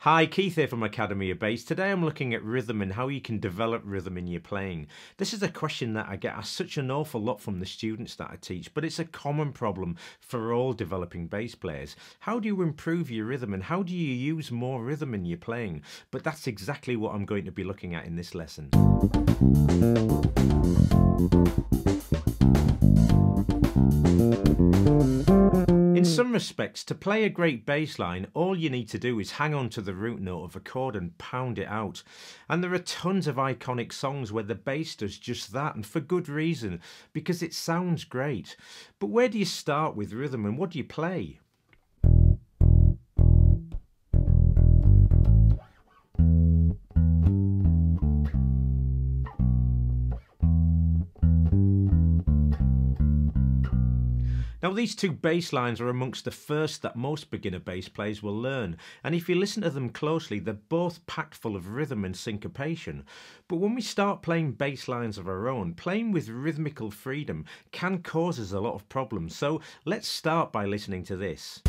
Hi, Keith here from Academy of Bass. Today I'm looking at rhythm and how you can develop rhythm in your playing. This is a question that I get asked such an awful lot from the students that I teach, but it's a common problem for all developing bass players. How do you improve your rhythm and how do you use more rhythm in your playing? But that's exactly what I'm going to be looking at in this lesson. In some respects, to play a great bass line, all you need to do is hang on to the root note of a chord and pound it out. And there are tons of iconic songs where the bass does just that, and for good reason, because it sounds great. But where do you start with rhythm and what do you play? Now these two bass lines are amongst the first that most beginner bass players will learn, and if you listen to them closely they're both packed full of rhythm and syncopation. But when we start playing bass lines of our own, playing with rhythmical freedom can cause us a lot of problems, so let's start by listening to this.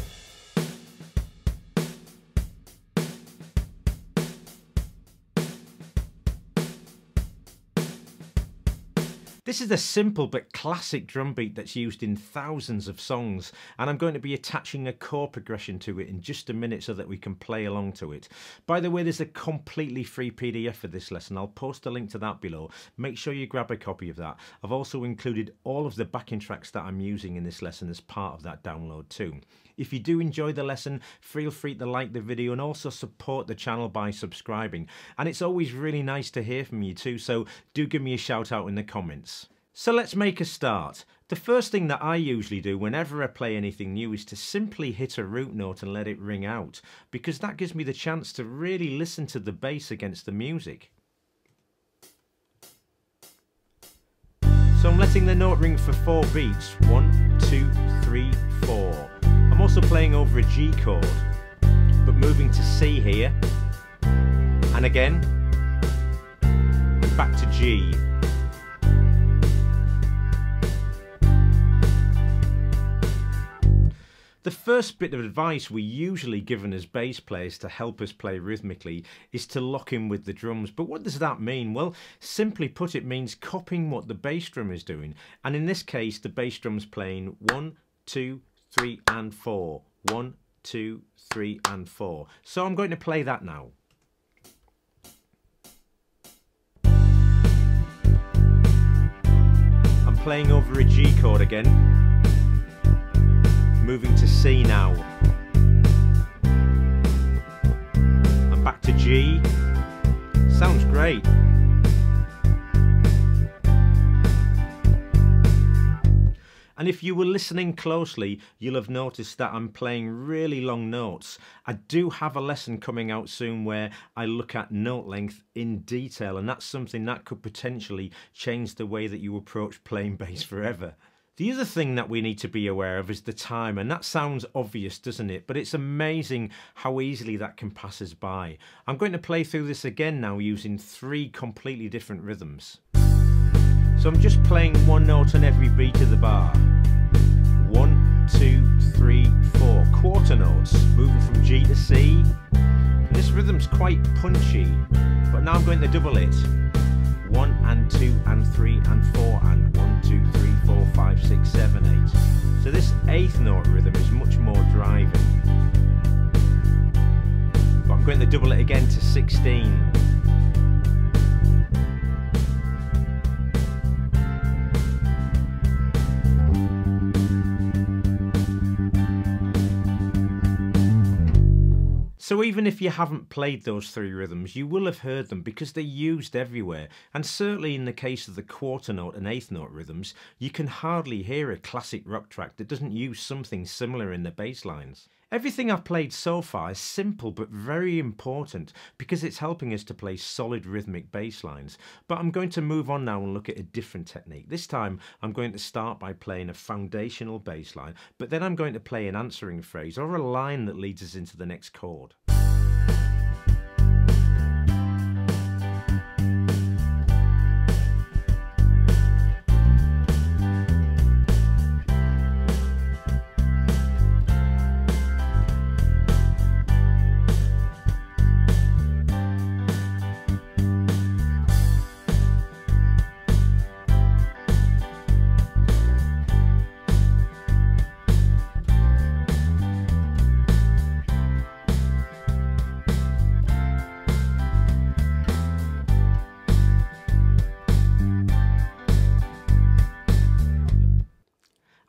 This is a simple but classic drum beat that's used in thousands of songs, and I'm going to be attaching a chord progression to it in just a minute so that we can play along to it. By the way, there's a completely free PDF for this lesson. I'll post a link to that below. Make sure you grab a copy of that. I've also included all of the backing tracks that I'm using in this lesson as part of that download too. If you do enjoy the lesson, feel free to like the video and also support the channel by subscribing. And it's always really nice to hear from you too, so do give me a shout out in the comments. So let's make a start. The first thing that I usually do whenever I play anything new is to simply hit a root note and let it ring out, because that gives me the chance to really listen to the bass against the music. So I'm letting the note ring for 4 beats. 1, 2, 3, 4. I'm also playing over a G chord, but moving to C here, and again, and back to G. The first bit of advice we're usually given as bass players to help us play rhythmically is to lock in with the drums. But what does that mean? Well, simply put, it means copying what the bass drum is doing. And in this case, the bass drum's playing 1, 2, 3 and 4. 1, 2, 3 and 4. So I'm going to play that now. I'm playing over a G chord again. Moving to C now. I'm back to G. Sounds great. And if you were listening closely, you'll have noticed that I'm playing really long notes. I do have a lesson coming out soon where I look at note length in detail, and that's something that could potentially change the way that you approach playing bass forever. The other thing that we need to be aware of is the time, and that sounds obvious, doesn't it? But it's amazing how easily that can pass us by. I'm going to play through this again now using 3 completely different rhythms. So I'm just playing one note on every beat of the bar. 1, 2, 3, 4. Quarter notes, moving from G to C. And this rhythm's quite punchy, but now I'm going to double it. 1 and 2 and 3 and 4 and 1, 2, 3, 4, 5, 6, 7, 8. So this 8th note rhythm is much more driving. But I'm going to double it again to 16. So even if you haven't played those 3 rhythms, you will have heard them because they're used everywhere. And certainly in the case of the quarter note and 8th note rhythms, you can hardly hear a classic rock track that doesn't use something similar in the bass lines. Everything I've played so far is simple but very important because it's helping us to play solid rhythmic bass lines. But I'm going to move on now and look at a different technique. This time I'm going to start by playing a foundational bass line, but then I'm going to play an answering phrase or a line that leads us into the next chord.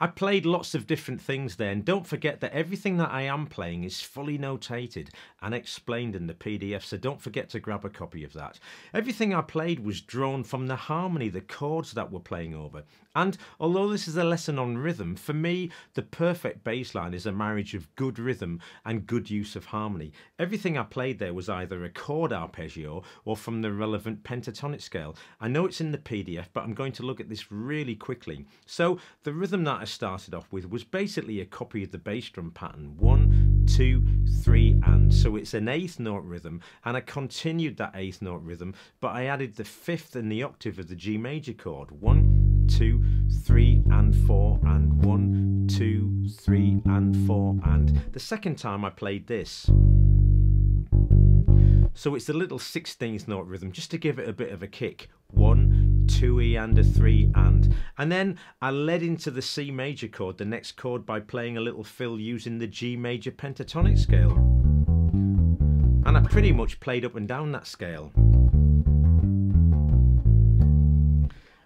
I played lots of different things there, and don't forget that everything that I am playing is fully notated and explained in the PDF, so don't forget to grab a copy of that. Everything I played was drawn from the harmony, the chords that we're playing over. And although this is a lesson on rhythm, for me the perfect bass line is a marriage of good rhythm and good use of harmony. Everything I played there was either a chord arpeggio or from the relevant pentatonic scale. I know it's in the PDF, but I'm going to look at this really quickly. So the rhythm that I started off with was basically a copy of the bass drum pattern: 1, 2, 3, and. So it's an eighth note rhythm, and I continued that eighth note rhythm, but I added the fifth and the octave of the G major chord: 1, 2, 3, and 4, and 1, 2, 3, and 4, and. The second time I played this. So it's a little 16th note rhythm, just to give it a bit of a kick. 1, 2E and a 3 and. And then I led into the C major chord, the next chord, by playing a little fill using the G major pentatonic scale. And I pretty much played up and down that scale.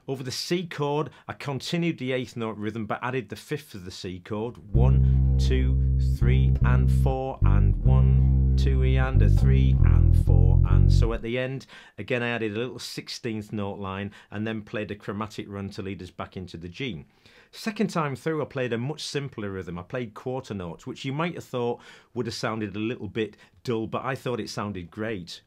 Over the C chord, I continued the eighth note rhythm but added the fifth of the C chord: 1, 2, 3, and 4, and 1, 2E and a 3, and 4, and. So at the end, again I added a little 16th note line and then played a chromatic run to lead us back into the G. Second time through, I played a much simpler rhythm. I played quarter notes, which you might have thought would have sounded a little bit dull, but I thought it sounded great.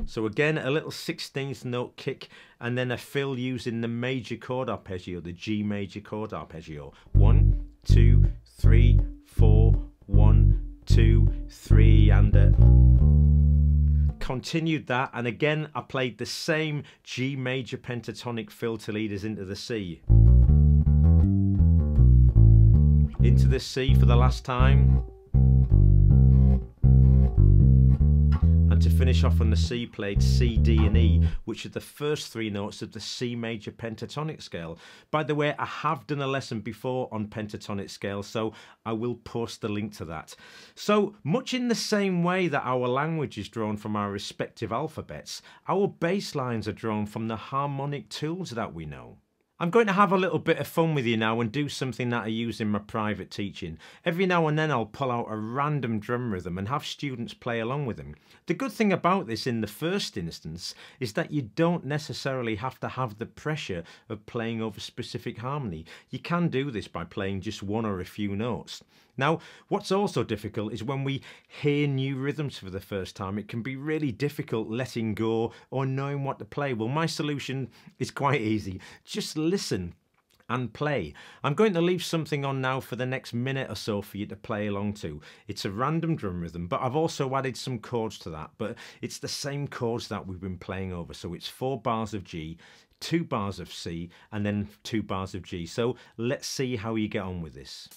So again, a little 16th note kick and then a fill using the major chord arpeggio, the G major chord arpeggio. 1, 2, 3, 4, 1, 2, 3, and continued that, and again I played the same G major pentatonic fill to lead us into the C. Into the C for the last time. To finish off on the C, played C, D and E, which are the first three notes of the C major pentatonic scale. By the way, I have done a lesson before on pentatonic scale, so I will post the link to that. So much in the same way that our language is drawn from our respective alphabets, our bass lines are drawn from the harmonic tools that we know. I'm going to have a little bit of fun with you now and do something that I use in my private teaching. Every now and then I'll pull out a random drum rhythm and have students play along with them. The good thing about this in the first instance is that you don't necessarily have to have the pressure of playing over specific harmony. You can do this by playing just one or a few notes. Now, what's also difficult is when we hear new rhythms for the first time, it can be really difficult letting go or knowing what to play. Well, my solution is quite easy. Just listen and play. I'm going to leave something on now for the next minute or so for you to play along to. It's a random drum rhythm, but I've also added some chords to that, but it's the same chords that we've been playing over. So it's 4 bars of G, 2 bars of C, and then 2 bars of G. So let's see how you get on with this.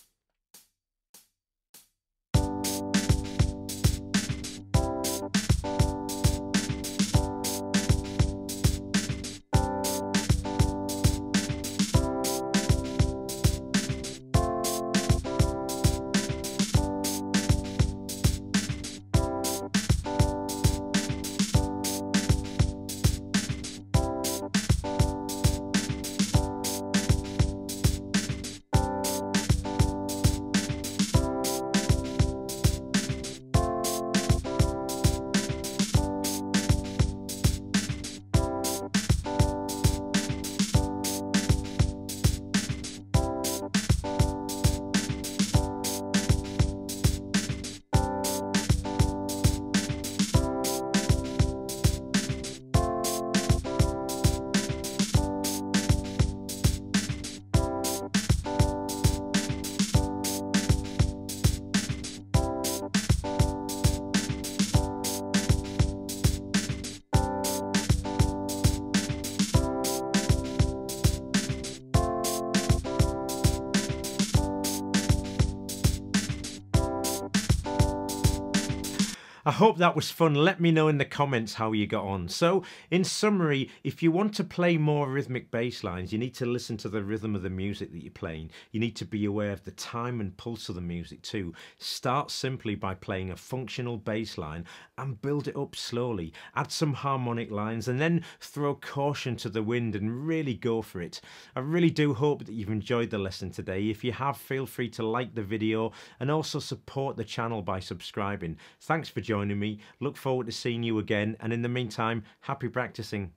I hope that was fun. Let me know in the comments how you got on. So, in summary, if you want to play more rhythmic bass lines, you need to listen to the rhythm of the music that you're playing. You need to be aware of the time and pulse of the music too. Start simply by playing a functional bass line and build it up slowly. Add some harmonic lines and then throw caution to the wind and really go for it. I really do hope that you've enjoyed the lesson today. If you have, feel free to like the video and also support the channel by subscribing. Thanks for joining me. Look forward to seeing you again, and in the meantime, happy practicing.